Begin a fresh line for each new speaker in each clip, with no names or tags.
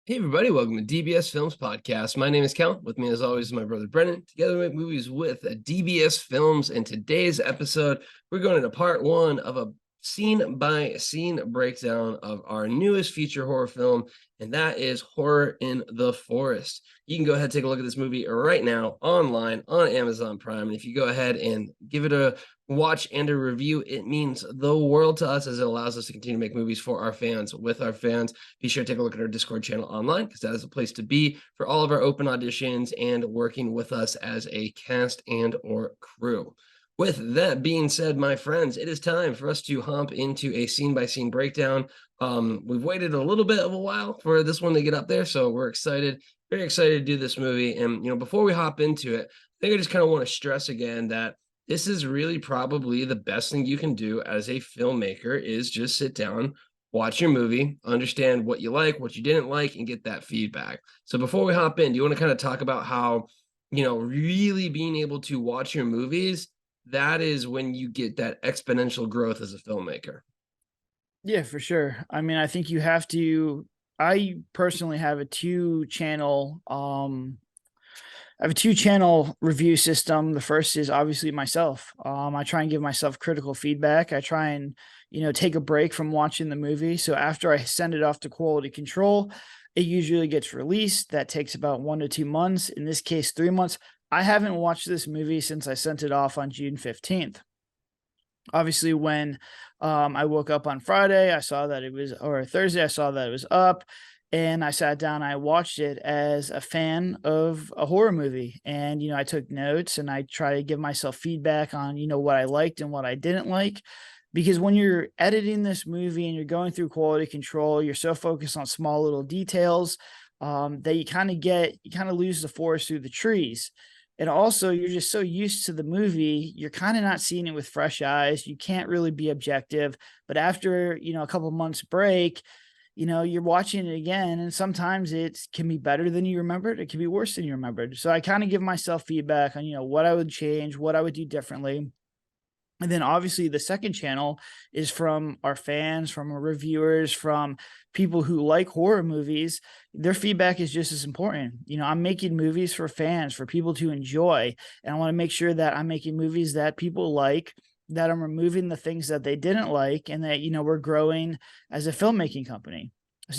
Hey everybody, welcome to DBS Films Podcast. My name is Cal. With me as always is my brother Brennan. Together we make movies with DBS Films. And today's episode, we're going into part one of a scene by scene breakdown of our newest feature horror film, and that is Horror in the Forest. You can go ahead and take a look at this movie right now online on Amazon Prime. And if you go ahead and give it a watch and a review, it means the world to us as it allows us to continue to make movies for our fans, with our fans. Be sure to take a look at our Discord channel online, because that is a place to be for all of our open auditions and working with us as a cast and or crew. With that being said, my friends, it is time for us to hop into a scene-by-scene breakdown. We've waited a little bit of a while for this one to get up there, so we're excited, very excited to do this movie. And, before we hop into it, I think I just kind of want to stress again that this is really probably the best thing you can do as a filmmaker is just sit down, watch your movie, understand what you like, what you didn't like, and get that feedback. So before we hop in, do you want to kind of talk about how, really being able to watch your movies, that is when you get that exponential growth as a filmmaker?
Yeah, for sure. I mean, I think you have to. I personally have a two channel review system. The first is obviously myself. I try and give myself critical feedback. I try and, take a break from watching the movie. So after I send it off to quality control, it usually gets released. That takes about 1 to 2 months. In this case, 3 months. I haven't watched this movie since I sent it off on June 15th. Obviously, when I woke up on Friday, I saw that it was, or Thursday, I saw that it was up, and I sat down. I watched it as a fan of a horror movie, and I took notes and I try to give myself feedback on what I liked and what I didn't like. Because when you're editing this movie and you're going through quality control, you're so focused on small little details that you kind of lose the forest through the trees. And also, you're just so used to the movie, you're kind of not seeing it with fresh eyes. You can't really be objective. But after, a couple months break, you're watching it again, and sometimes it can be better than you remembered. It can be worse than you remembered. So I kind of give myself feedback on, what I would change, what I would do differently. And then obviously the second channel is from our fans, from our reviewers, from people who like horror movies. Their feedback is just as important. I'm making movies for fans, for people to enjoy. And I want to make sure that I'm making movies that people like, that I'm removing the things that they didn't like, and that, we're growing as a filmmaking company.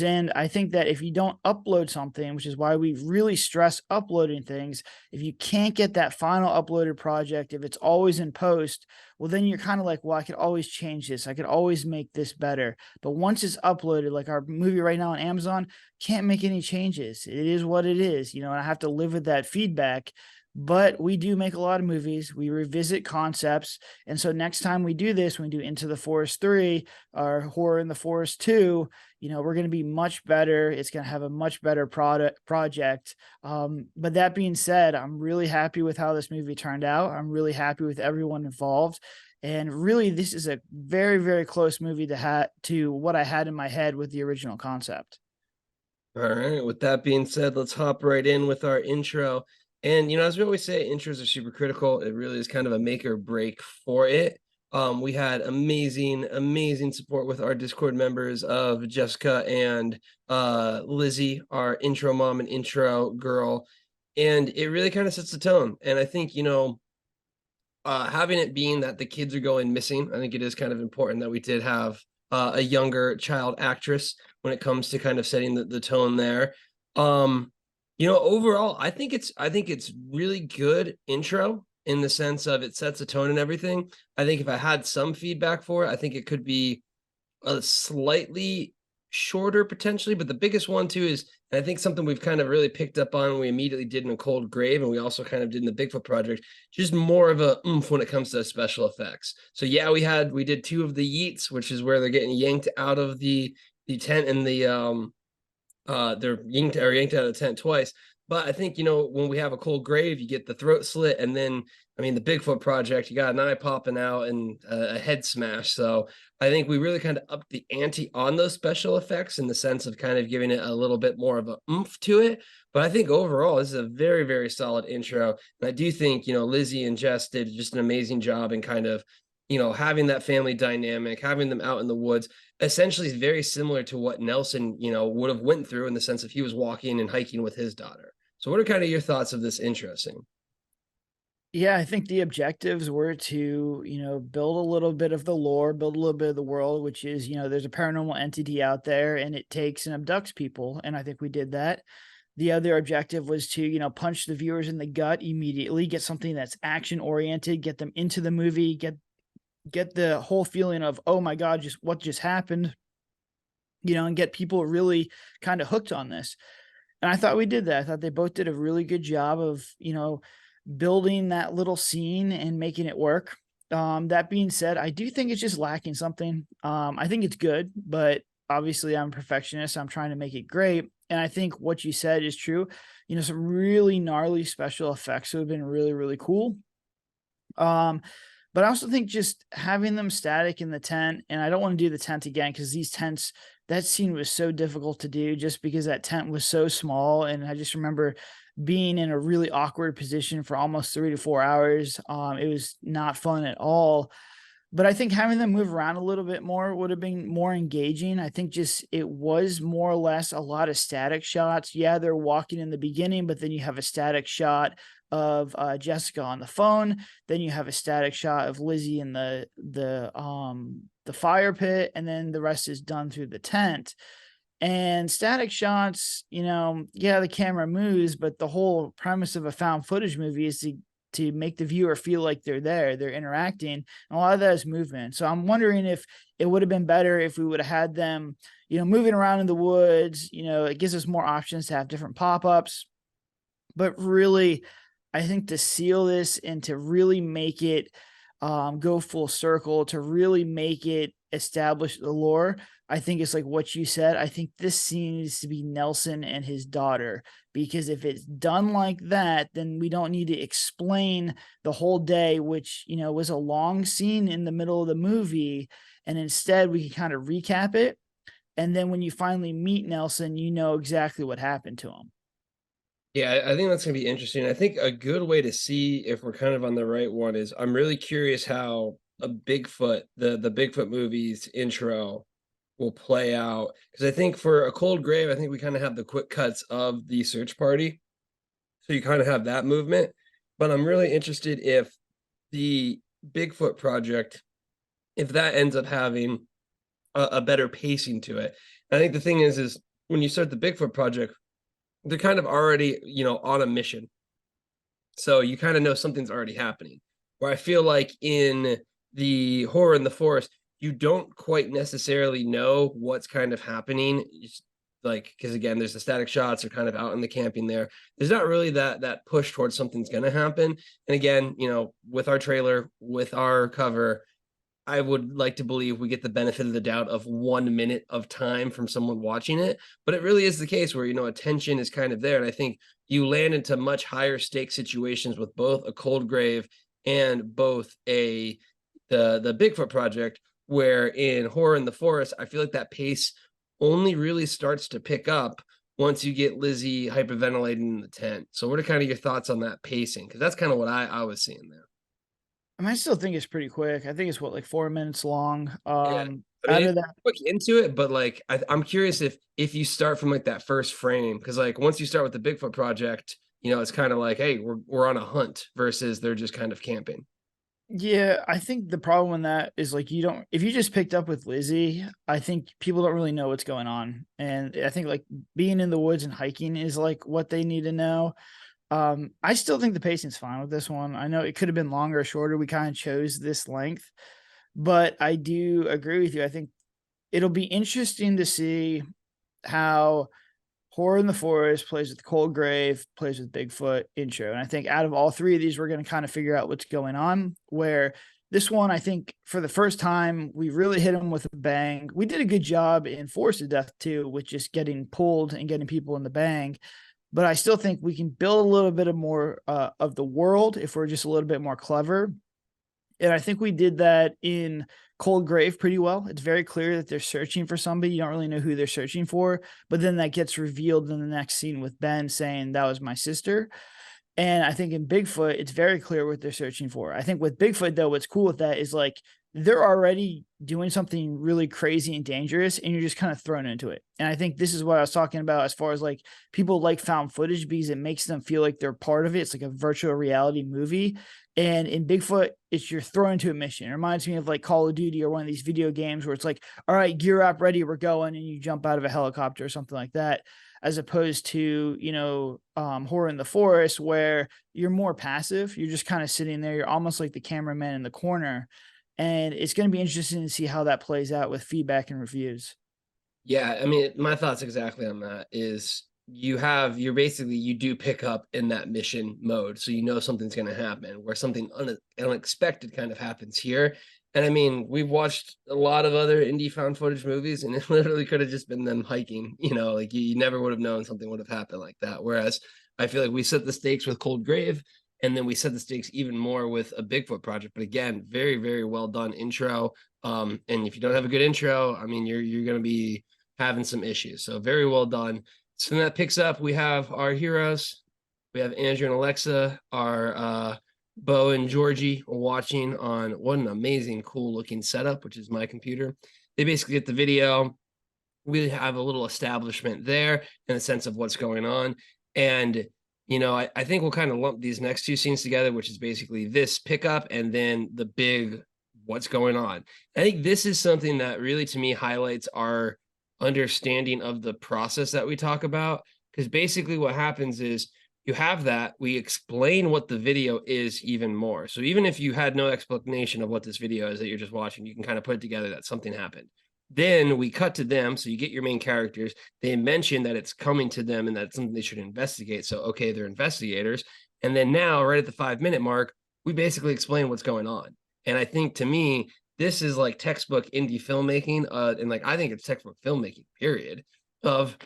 And I think that if you don't upload something, which is why we really stress uploading things, if you can't get that final uploaded project, if it's always in post, well, then you're kind of like, well, I could always change this. I could always make this better. But once it's uploaded, like our movie right now on Amazon, can't make any changes. It is what it is, and I have to live with that feedback. But we do make a lot of movies. We revisit concepts. And so next time we do this, when we do Into the Forest 3 or Horror in the Forest 2, we're going to be much better. It's going to have a much better project. But that being said, I'm really happy with how this movie turned out. I'm really happy with everyone involved. And really, this is a very, very close movie to what I had in my head with the original concept.
All right. With that being said, let's hop right in with our intro. And as we always say, intros are super critical. It really is kind of a make or break for it. We had amazing, amazing support with our Discord members of Jessica and Lizzie, our intro mom and intro girl. And it really kind of sets the tone. And I think, having it being that the kids are going missing, I think it is kind of important that we did have a younger child actress when it comes to kind of setting the tone there. Overall, I think it's really good intro in the sense of it sets a tone and everything. I think if I had some feedback for it, I think it could be a slightly shorter potentially, but the biggest one too is, and I think something we've kind of really picked up on, we immediately did in A Cold Grave, and we also kind of did in the Bigfoot Project, just more of a oomph when it comes to special effects. So yeah, we did two of the yeets, which is where they're getting yanked out of the tent, and they're yanked out of the tent twice. But I think, when we have A Cold Grave, you get the throat slit, and then, I mean, the Bigfoot Project, you got an eye popping out and a head smash. So I think we really kind of upped the ante on those special effects in the sense of kind of giving it a little bit more of a oomph to it. But I think overall, this is a very, very solid intro. And I do think, Lizzie and Jess did just an amazing job in kind of, having that family dynamic, having them out in the woods. essentially very similar to what Nelson, would have went through in the sense of he was walking and hiking with his daughter. So what are kind of your thoughts of this interesting?
Yeah, I think the objectives were to, build a little bit of the lore, build a little bit of the world, which is, there's a paranormal entity out there and it takes and abducts people. And I think we did that. The other objective was to, punch the viewers in the gut immediately, get something that's action oriented, get them into the movie, get the whole feeling of, oh my God, just what just happened, and get people really kind of hooked on this. And I thought we did that. I thought they both did a really good job of, building that little scene and making it work. That being said, I do think it's just lacking something. I think it's good, but obviously I'm a perfectionist. I'm trying to make it great. And I think what you said is true. Some really gnarly special effects would have been really, really cool. But I also think just having them static in the tent, and I don't want to do the tent again because these tents, that scene was so difficult to do just because that tent was so small. And I just remember being in a really awkward position for almost 3 to 4 hours. It was not fun at all. But I think having them move around a little bit more would have been more engaging. I think just it was more or less a lot of static shots. Yeah, they're walking in the beginning, but then you have a static shot of Jessica on the phone. Then you have a static shot of Lizzie in the fire pit, and then the rest is done through the tent. And static shots, yeah, the camera moves, but the whole premise of a found footage movie is to make the viewer feel like they're interacting. And a lot of that is movement. So I'm wondering if it would have been better if we would have had them, moving around in the woods. It gives us more options to have different pop-ups. But really, I think to seal this and to really make it go full circle, to really make it establish the lore, I think it's like what you said. I think this scene needs to be Nelson and his daughter, because if it's done like that, then we don't need to explain the whole day, which, was a long scene in the middle of the movie. And instead we can kind of recap it. And then when you finally meet Nelson, you know exactly what happened to him.
Yeah, I think that's gonna be interesting. I think a good way to see if we're kind of on the right one is I'm really curious how a Bigfoot, the Bigfoot movies intro will play out. Because I think for a cold grave, I think we kind of have the quick cuts of the search party. So you kind of have that movement. But I'm really interested if the Bigfoot project, if that ends up having a better pacing to it. And I think the thing is when you start the Bigfoot project, they're kind of already, on a mission. So you kind of know something's already happening. Where I feel like in the horror in the forest, you don't quite necessarily know what's kind of happening. It's like, because again, there's the static shots are kind of out in the camping there. There's not really that push towards something's gonna happen. And again, with our trailer, with our cover, I would like to believe we get the benefit of the doubt of 1 minute of time from someone watching it. But it really is the case where, attention is kind of there. And I think you land into much higher stake situations with both a cold grave and both the Bigfoot project, where in horror in the forest, I feel like that pace only really starts to pick up once you get Lizzie hyperventilating in the tent. So what are kind of your thoughts on that pacing? Because that's kind of what I was seeing there.
I still think it's pretty quick. I think it's what, like 4 minutes long.
Yeah. I mean,
Out
it's
of that,
quick into it, but like I'm curious if you start from like that first frame, because like once you start with the Bigfoot project, it's kind of like, hey, we're on a hunt versus they're just kind of camping.
yeah, I think the problem in that is like if you just picked up with Lizzie, I think people don't really know what's going on. And I think like being in the woods and hiking is like what they need to know. I still think the pacing's fine with this one. I know it could have been longer or shorter. We kind of chose this length, but I do agree with you. I think it'll be interesting to see how Horror in the Forest plays with Cold Grave, plays with Bigfoot intro. And I think out of all three of these, we're going to kind of figure out what's going on. Where this one, I think for the first time, we really hit them with a bang. We did a good job in Forest of Death too, with just getting pulled and getting people in the bang. But I still think we can build a little bit of more of the world if we're just a little bit more clever. And I think we did that in Cold Grave pretty well. It's very clear that they're searching for somebody. You don't really know who they're searching for, but then that gets revealed in the next scene with Ben saying that was my sister. And I think in Bigfoot, it's very clear what they're searching for. I think with Bigfoot, though, what's cool with that is like they're already doing something really crazy and dangerous, and you're just kind of thrown into it. And I think this is what I was talking about as far as like people like found footage because it makes them feel like they're part of it. It's like a virtual reality movie. And in Bigfoot, it's you're thrown into a mission. It reminds me of like Call of Duty or one of these video games where it's like, all right, gear up, ready, we're going, and you jump out of a helicopter or something like that, as opposed to, Horror in the Forest, where you're more passive. You're just kind of sitting there. You're almost like the cameraman in the corner. And it's going to be interesting to see how that plays out with feedback and reviews.
Yeah, I mean, my thoughts exactly on that is you're basically you do pick up in that mission mode, so you know something's going to happen where something unexpected kind of happens here. And I mean, we've watched a lot of other indie found footage movies, and it literally could have just been them hiking. Like you never would have known something would have happened like that. Whereas I feel like we set the stakes with Cold Grave, and then we set the stakes even more with a Bigfoot project. But again, very very well done intro. And if you don't have a good intro, I mean, you're going to be having some issues. So very well done. So then that picks up. We have our heroes. We have Andrew and Alexa, our Bo and Georgie watching on what an amazing, cool looking setup, which is my computer. They basically get the video. We have a little establishment there in a sense of what's going on. And, I think we'll kind of lump these next two scenes together, which is basically this pickup and then the big what's going on. I think this is something that really, to me, highlights our understanding of the process that we talk about, because basically what happens is you have that we explain what the video is even more. So even if you had no explanation of what this video is that you're just watching, you can kind of put it together that something happened. Then we cut to them, so you get your main characters. They mention that it's coming to them and that's something they should investigate. So okay, they're investigators. And then now right at the 5-minute mark, we basically explain what's going on. And I think, to me, this is like textbook indie filmmaking, and like I think it's textbook filmmaking, period. Of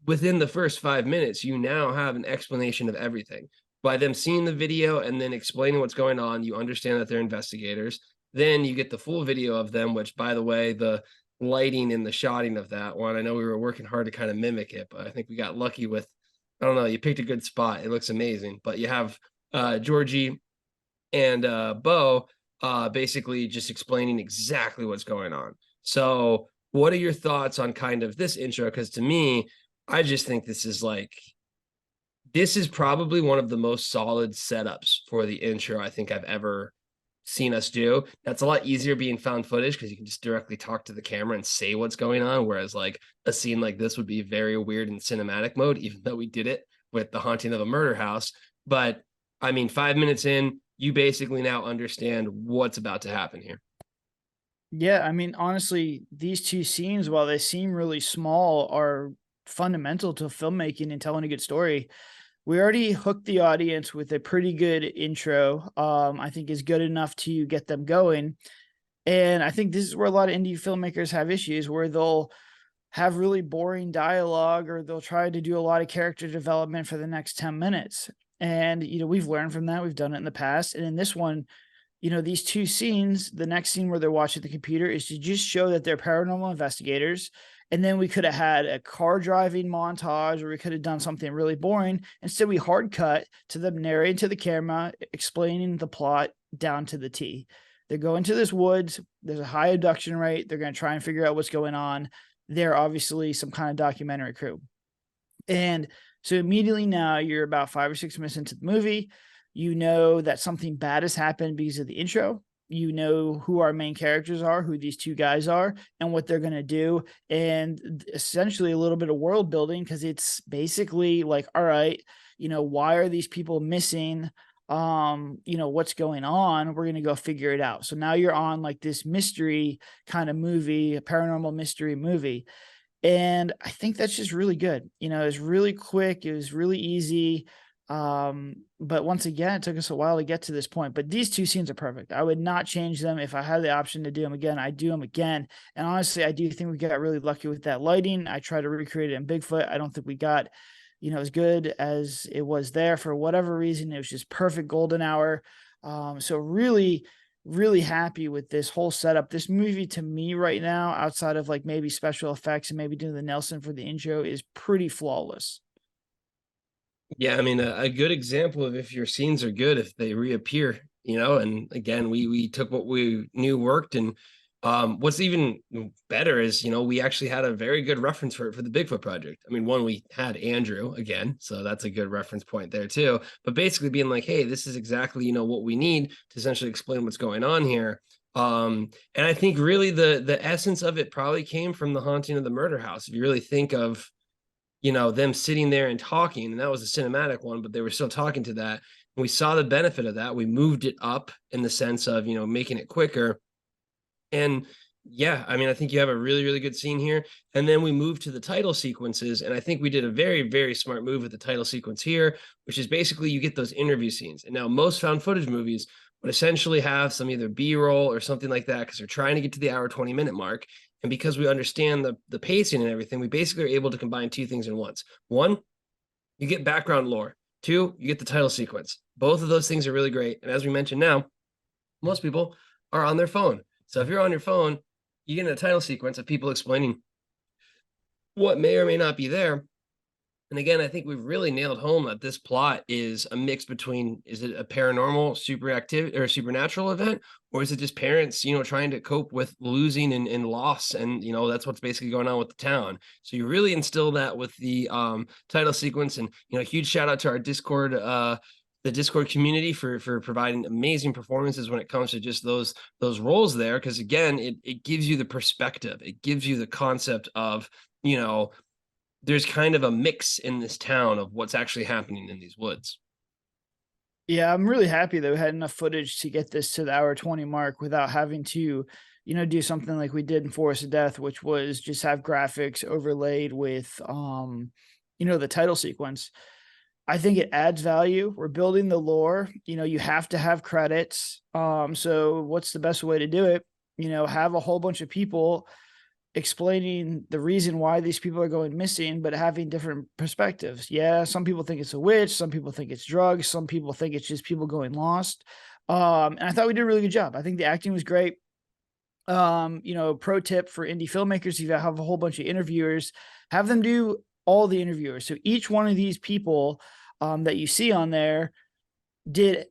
within the first 5 minutes, you now have an explanation of everything. By them seeing the video and then explaining what's going on, you understand that they're investigators. Then you get the full video of them, which, by the way, the lighting and the shotting of that one, I know we were working hard to kind of mimic it, but I think we got lucky with, I don't know, you picked a good spot. It looks amazing. But you have Georgie and Bo basically just explaining exactly what's going on. So what are your thoughts on kind of this intro? Because to me, I just think this is probably one of the most solid setups for the intro I think I've ever seen us do. That's a lot easier being found footage because you can just directly talk to the camera and say what's going on. Whereas like a scene like this would be very weird in cinematic mode, even though we did it with The Haunting of a Murder House. But I mean, 5 minutes in, you basically now understand what's about to happen here.
Yeah, I mean, honestly, these two scenes, while they seem really small, are fundamental to filmmaking and telling a good story. We already hooked the audience with a pretty good intro. I think is good enough to get them going. And I think this is where a lot of indie filmmakers have issues, where they'll have really boring dialogue or they'll try to do a lot of character development for the next 10 minutes. And, we've learned from that. We've done it in the past. And in this one, these two scenes, the next scene where they're watching the computer is to just show that they're paranormal investigators. And then we could have had a car driving montage, or we could have done something really boring. Instead, we hard cut to them narrating to the camera, explaining the plot down to the T. They go into this woods. There's a high abduction rate. They're going to try and figure out what's going on. They're obviously some kind of documentary crew. And so immediately now you're about 5 or 6 minutes into the movie. You know that something bad has happened because of the intro. You know who our main characters are, who these two guys are, and what they're going to do. And essentially a little bit of world building, because it's basically like, all right, why are these people missing? What's going on? We're going to go figure it out. So now you're on like this mystery kind of movie, a paranormal mystery movie. And I think that's just really good. It was really quick. It was really easy. But once again, it took us a while to get to this point, but these two scenes are perfect. I would not change them. If I had the option to do them again, I'd do them again. And honestly, I do think we got really lucky with that lighting. I tried to recreate it in Bigfoot. I don't think we got, as good as it was there. For whatever reason, it was just perfect golden hour. So really, really happy with this whole setup. This movie, to me right now, outside of like maybe special effects and maybe doing the Nelson for the intro, is pretty flawless.
Yeah, I mean, a good example of if your scenes are good, if they reappear and again, we took what we knew worked. And what's even better is, we actually had a very good reference for the Bigfoot project. I mean, one, we had Andrew again, so that's a good reference point there too. But basically being like, hey, this is exactly, what we need to essentially explain what's going on here. And I think really the essence of it probably came from the haunting of the murder house. If you really think of, them sitting there and talking, and that was a cinematic one, but they were still talking to that. And we saw the benefit of that. We moved it up in the sense of, making it quicker. And yeah, I mean, I think you have a really, really good scene here. And then we moved to the title sequences. And I think we did a very, very smart move with the title sequence here, which is basically you get those interview scenes. And now most found footage movies would essentially have some either B-roll or something like that because they're trying to get to the hour 20-minute mark. And because we understand the pacing and everything, we basically are able to combine two things in once. One, you get background lore. Two, you get the title sequence. Both of those things are really great. And as we mentioned now, most people are on their phone. So if you're on your phone, you get a title sequence of people explaining what may or may not be there. And again, I think we've really nailed home that this plot is a mix between, is it a paranormal super activity or supernatural event, or is it just parents, trying to cope with losing and loss? And, that's what's basically going on with the town. So you really instill that with the title sequence. And, huge shout out to our Discord, the Discord community for providing amazing performances when it comes to just those roles there. Because again, it gives you the perspective. It gives you the concept of, there's kind of a mix in this town of what's actually happening in these woods.
Yeah, I'm really happy that we had enough footage to get this to the hour 20 mark without having to, do something like we did in Forest of Death, which was just have graphics overlaid with, the title sequence. I think it adds value. We're building the lore. You have to have credits. So what's the best way to do it? Have a whole bunch of people explaining the reason why these people are going missing, but having different perspectives. Yeah, some people think it's a witch, some people think it's drugs, some people think it's just people going lost. And I thought we did a really good job. I think the acting was great. Pro tip for indie filmmakers: if you have a whole bunch of interviewers, have them do all the interviewers. So each one of these people that you see on there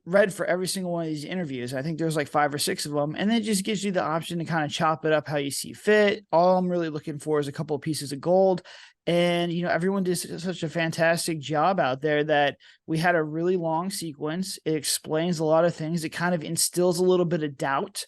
read for every single one of these interviews. I think there's like 5 or 6 of them, and then it just gives you the option to kind of chop it up how you see fit. All I'm really looking for is a couple of pieces of gold. And, everyone did such a fantastic job out there that we had a really long sequence. It explains a lot of things. It kind of instills a little bit of doubt,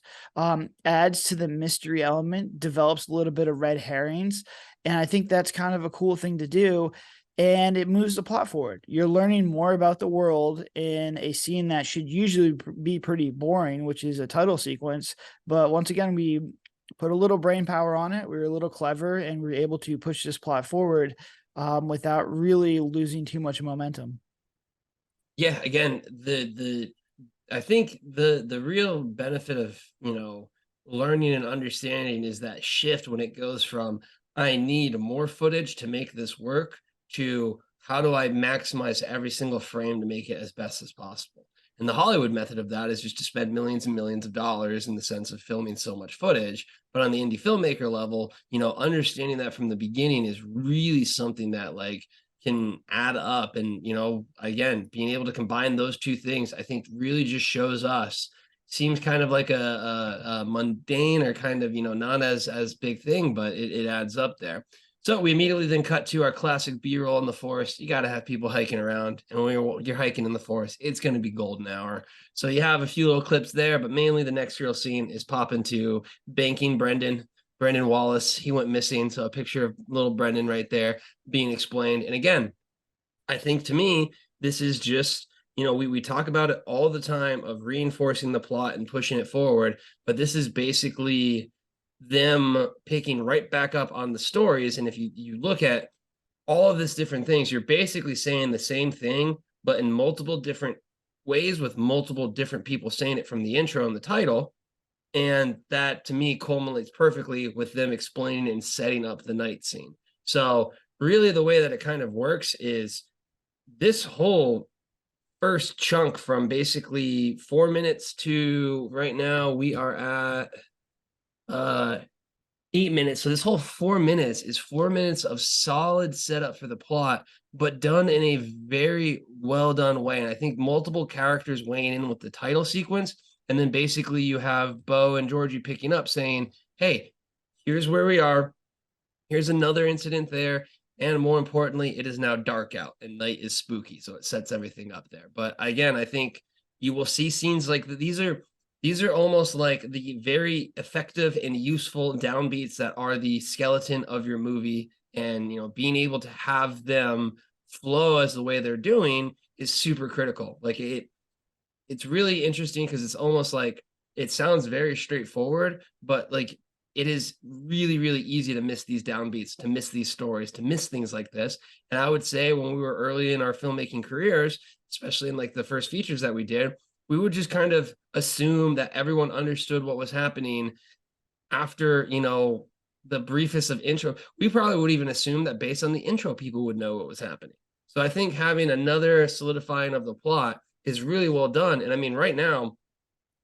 adds to the mystery element, develops a little bit of red herrings. And I think that's kind of a cool thing to do. And it moves the plot forward. You're learning more about the world in a scene that should usually be pretty boring, which is a title sequence. But once again, we put a little brain power on it. We were a little clever, and we were able to push this plot forward without really losing too much momentum.
Yeah, again, I think the real benefit of, learning and understanding is that shift when it goes from I need more footage to make this work to how do I maximize every single frame to make it as best as possible. And the Hollywood method of that is just to spend millions and millions of dollars in the sense of filming so much footage. But on the indie filmmaker level, understanding that from the beginning is really something that can add up. And, again, being able to combine those two things, I think really just shows us, seems kind of like a mundane or kind of, not as big thing, but it adds up there. So we immediately then cut to our classic B-roll in the forest. You got to have people hiking around. And when you're hiking in the forest, it's going to be golden hour. So you have a few little clips there, but mainly the next real scene is popping to banking Brendan Wallace. He went missing. So a picture of little Brendan right there being explained. And again, I think to me, this is just, we talk about it all the time of reinforcing the plot and pushing it forward. But this is basically them picking right back up on the stories. And if you look at all of this different things, you're basically saying the same thing, but in multiple different ways with multiple different people saying it from the intro and the title. And that to me culminates perfectly with them explaining and setting up the night scene. So really the way that it kind of works is this whole first chunk from basically 4 minutes to right now, we are at 8 minutes. So this whole 4 minutes is 4 minutes of solid setup for the plot, but done in a very well done way. And I think multiple characters weighing in with the title sequence. And then basically you have Bo and Georgie picking up saying, hey, here's where we are. Here's another incident there. And more importantly, it is now dark out and night is spooky. So it sets everything up there. But again, I think you will see scenes like these are almost like the very effective and useful downbeats that are the skeleton of your movie. And being able to have them flow as the way they're doing is super critical. Like it's really interesting because it's almost like it sounds very straightforward, but like it is really, really easy to miss these downbeats, to miss these stories, to miss things like this. And I would say when we were early in our filmmaking careers, especially in like the first features that we did, we would just kind of assume that everyone understood what was happening after, the briefest of intro. We probably would even assume that based on the intro, people would know what was happening. So I think having another solidifying of the plot is really well done. And I mean, right now,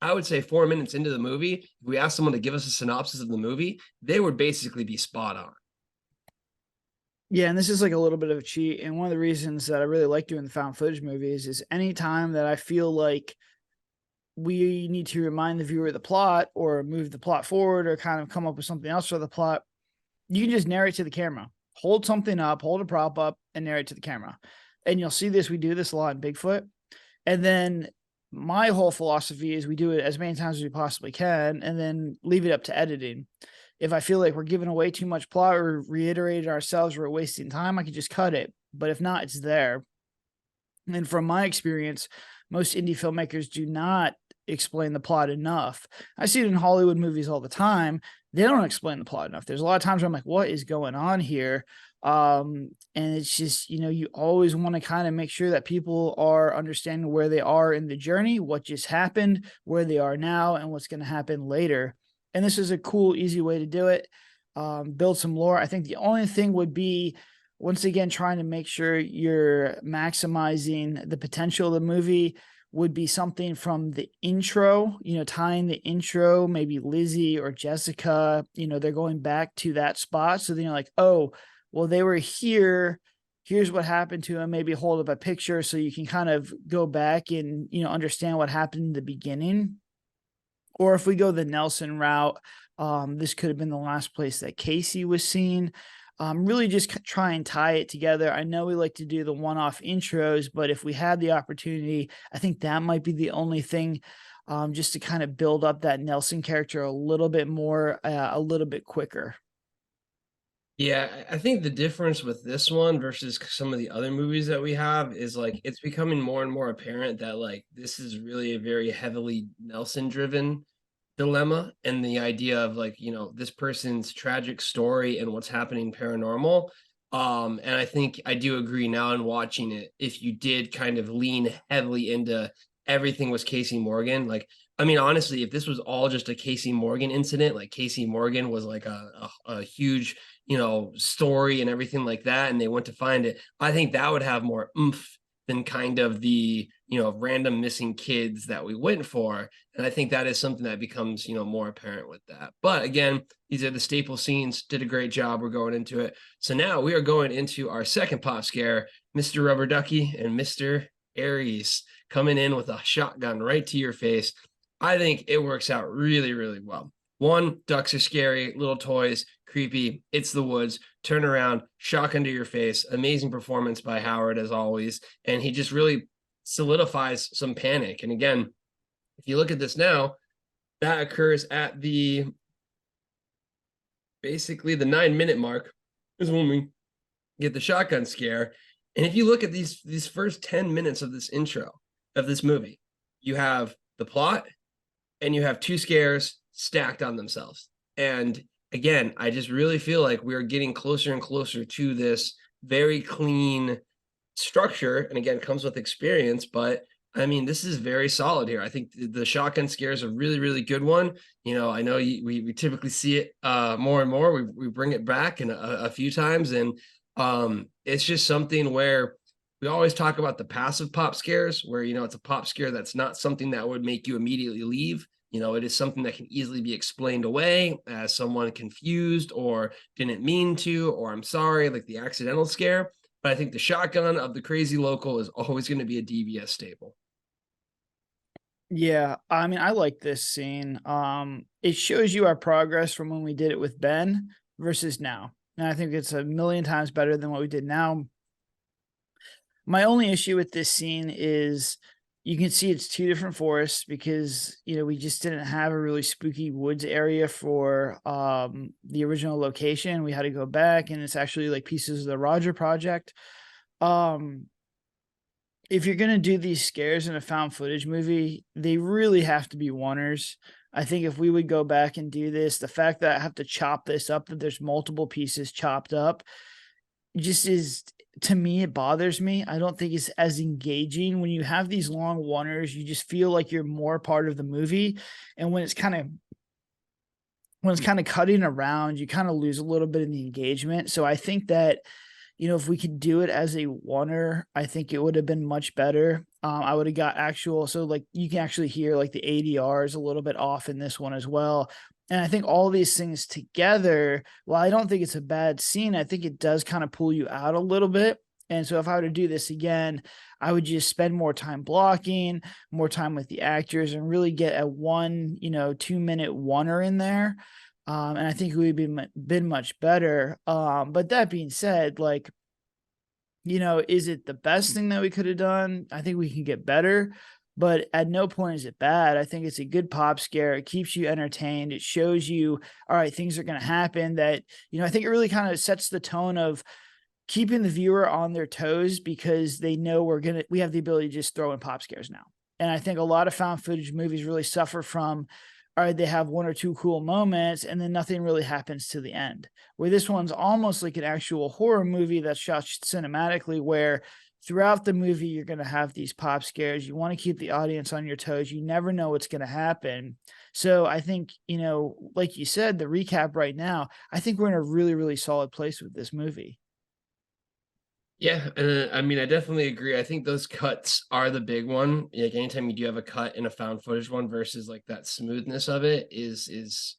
I would say 4 minutes into the movie, if we asked someone to give us a synopsis of the movie, they would basically be spot on.
Yeah, and this is like a little bit of a cheat. And one of the reasons that I really like doing the found footage movies is anytime that I feel like we need to remind the viewer of the plot or move the plot forward or kind of come up with something else for the plot, you can just narrate to the camera. Hold something up, hold a prop up, and narrate to the camera. And you'll see this. We do this a lot in Bigfoot. And then my whole philosophy is we do it as many times as we possibly can and then leave it up to editing. If I feel like we're giving away too much plot or reiterating ourselves, we're wasting time, I can just cut it. But if not, it's there. And from my experience, most indie filmmakers do not explain the plot enough. I see it in Hollywood movies all the time. They don't explain the plot enough. There's a lot of times where I'm like, what is going on here? And it's just, you always want to kind of make sure that people are understanding where they are in the journey, what just happened, where they are now, and what's going to happen later. And this is a cool, easy way to do it. Build some lore. I think the only thing would be, once again, trying to make sure you're maximizing the potential of the movie would be something from the intro, tying the intro, maybe Lizzie or Jessica, they're going back to that spot. So then you're like, oh, well, they were here. Here's what happened to them. Maybe hold up a picture so you can kind of go back and, understand what happened in the beginning. Or if we go the Nelson route, this could have been the last place that Casey was seen. Really just try and tie it together. I know we like to do the one-off intros, but if we had the opportunity, I think that might be the only thing, just to kind of build up that Nelson character a little bit more, a little bit quicker.
Yeah, I think the difference with this one versus some of the other movies that we have is like it's becoming more and more apparent that like this is really a very heavily Nelson driven dilemma, and the idea of like, this person's tragic story and what's happening paranormal. And I think I do agree now in watching it, if you did kind of lean heavily into everything was Casey Morgan, like I mean, honestly, if this was all just a Casey Morgan incident, like Casey Morgan was like a huge, story and everything like that, and they went to find it, I think that would have more oomph than kind of the, random missing kids that we went for. And I think that is something that becomes, more apparent with that. But again, these are the staple scenes, did a great job. We're going into it. So now we are going into our second pop scare, Mr. Rubber Ducky and Mr. Aries coming in with a shotgun right to your face. I think it works out really, really well. One, ducks are scary, little toys, creepy. It's the woods. Turn around, shotgun to your face. Amazing performance by Howard as always. And he just really solidifies some panic. And again, if you look at this now, that occurs at basically the 9-minute mark is when we get the shotgun scare. And if you look at these first 10 minutes of this intro of this movie, you have the plot and you have two scares stacked on themselves. And again, I just really feel like we're getting closer and closer to this very clean structure. And again, comes with experience, but I mean, this is very solid here. I think the shotgun scare is a really, really good one. I know we typically see it more and more. We bring it back in a few times, and it's just something where we always talk about the passive pop scares, where it's a pop scare that's not something that would make you immediately leave. it is something that can easily be explained away as someone confused or didn't mean to, or I'm sorry, like the accidental scare. But I think the shotgun of the crazy local is always going to be a DBS staple.
Yeah, I mean, I like this scene. It shows you our progress from when we did it with Ben versus now. And I think it's a million times better than what we did now. My only issue with this scene is you can see it's two different forests because, we just didn't have a really spooky woods area for the original location. We had to go back, and it's actually like pieces of the Roger project. Um if you're gonna do these scares in a found footage movie, they really have to be oneers. I think if we would go back and do this, the fact that I have to chop this up, that there's multiple pieces chopped up, just is, to me, it bothers me. I don't think it's as engaging. When you have these long oneers, you just feel like you're more part of the movie. And when it's kind of cutting around, you kind of lose a little bit of the engagement. So I think that, if we could do it as a oneer, I think it would have been much better. I would have got actual, so like you can actually hear like the ADR is a little bit off in this one as well. And I think all these things together, while I don't think it's a bad scene, I think it does kind of pull you out a little bit. And so if I were to do this again, I would just spend more time blocking, more time with the actors, and really get a 2-minute oneer in there. And I think it would have been much better. But that being said, like, is it the best thing that we could have done? I think we can get better, but at no point is it bad. I think it's a good pop scare. It keeps you entertained. It shows you, all right, things are going to happen that, I think it really kind of sets the tone of keeping the viewer on their toes because they know we have the ability to just throw in pop scares now. And I think a lot of found footage movies really suffer from, all right, they have one or two cool moments and then nothing really happens to the end. Where this one's almost like an actual horror movie that's shot cinematically, where throughout the movie, you're going to have these pop scares. You want to keep the audience on your toes. You never know what's going to happen. So I think, like you said, the recap right now, I think we're in a really, really solid place with this movie.
Yeah, I mean, I definitely agree. I think those cuts are the big one. Like anytime you do have a cut in a found footage one versus like that smoothness of it is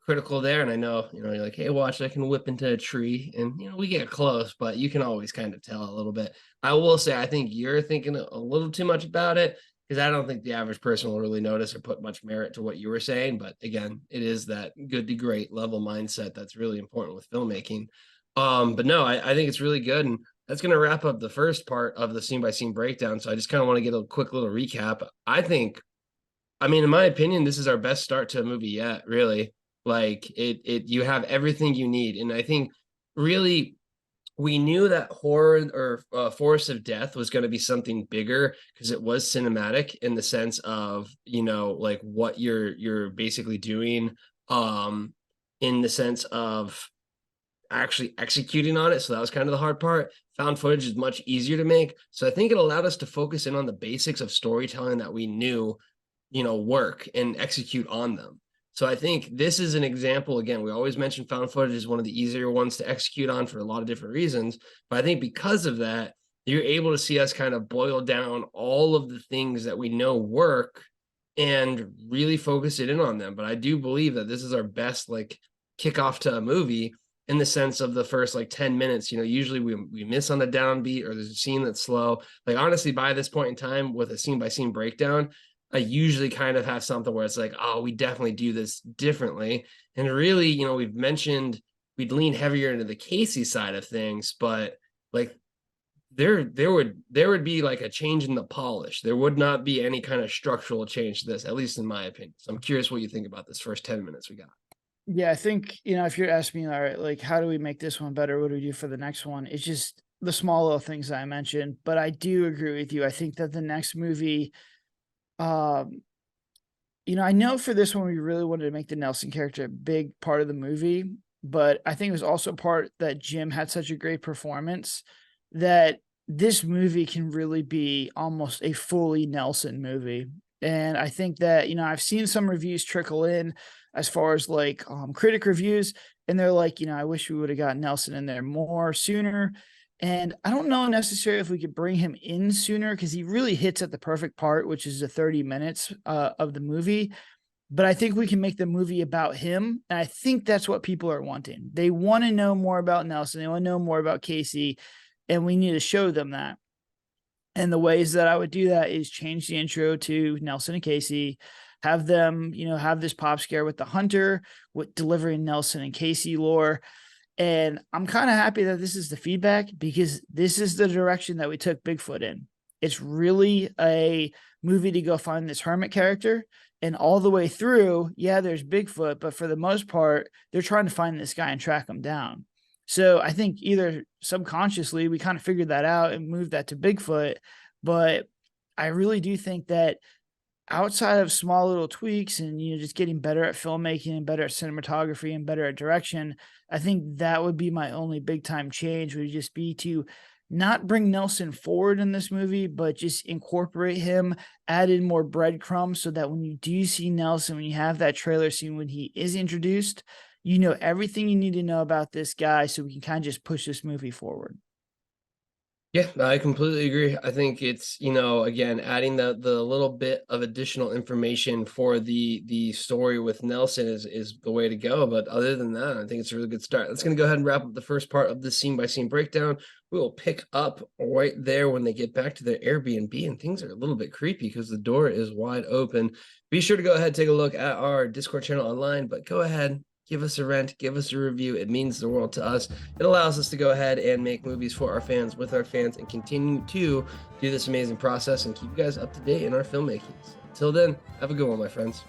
critical there. And I know, you're like, hey, watch, I can whip into a tree, and we get close, but you can always kind of tell a little bit. I will say, I think you're thinking a little too much about it because I don't think the average person will really notice or put much merit to what you were saying. But again, it is that good to great level mindset that's really important with filmmaking. But no, I think it's really good. And that's going to wrap up the first part of the scene by scene breakdown. So I just kind of want to get a quick little recap. I mean, in my opinion, this is our best start to a movie yet, really. Like you have everything you need. And I think really we knew that horror or Forest of Death was going to be something bigger because it was cinematic in the sense of, like what you're basically doing, in the sense of actually executing on it. So that was kind of the hard part. Found footage is much easier to make. So I think it allowed us to focus in on the basics of storytelling that we knew, work and execute on them. So I think this is an example. Again, we always mention found footage is one of the easier ones to execute on for a lot of different reasons. But I think because of that, you're able to see us kind of boil down all of the things that we know work and really focus it in on them. But I do believe that this is our best like kickoff to a movie in the sense of the first like 10 minutes. Usually we miss on the downbeat or there's a scene that's slow. Like honestly, by this point in time with a scene by scene breakdown, I usually kind of have something where it's like, oh, we definitely do this differently. And really, we've mentioned we'd lean heavier into the Casey side of things, but like there would be like a change in the polish. There would not be any kind of structural change to this, at least in my opinion. So I'm curious what you think about this first 10 minutes we got.
Yeah, I think, if you're asking me, all right, like, how do we make this one better? What do we do for the next one? It's just the small little things that I mentioned. But I do agree with you. I think that the next movie, um, I know for this one, we really wanted to make the Nelson character a big part of the movie. But I think it was also part that Jim had such a great performance that this movie can really be almost a fully Nelson movie. And I think that, I've seen some reviews trickle in as far as like critic reviews, and they're like, I wish we would have got Nelson in there more sooner. And I don't know necessarily if we could bring him in sooner because he really hits at the perfect part, which is the 30 minutes of the movie. but I think we can make the movie about him. And I think that's what people are wanting. They want to know more about Nelson. They want to know more about Casey, and we need to show them that. And the ways that I would do that is change the intro to Nelson and Casey, have them, have this pop scare with the hunter, with delivering Nelson and Casey lore. And I'm kind of happy that this is the feedback, because this is the direction that we took Bigfoot in. It's really a movie to go find this hermit character. And all the way through, yeah, there's Bigfoot, but for the most part, they're trying to find this guy and track him down. So I think either subconsciously we kind of figured that out and moved that to Bigfoot. But I really do think that outside of small little tweaks and, just getting better at filmmaking and better at cinematography and better at direction, I think that would be my only big time change, would just be to not bring Nelson forward in this movie, but just incorporate him, add in more breadcrumbs so that when you do see Nelson, when you have that trailer scene, when he is introduced, you know everything you need to know about this guy, so we can kind of just push this movie forward.
Yeah, I completely agree. I think it's, again, adding the little bit of additional information for the story with Nelson is the way to go. But other than that, I think it's a really good start. That's going to go ahead and wrap up the first part of this scene by scene breakdown. We will pick up right there when they get back to their Airbnb, and things are a little bit creepy because the door is wide open. Be sure to go ahead and take a look at our Discord channel online, but go ahead, give us a rent, give us a review. It means the world to us. It allows us to go ahead and make movies for our fans, with our fans, and continue to do this amazing process and keep you guys up to date in our filmmaking. So, until then, have a good one, my friends.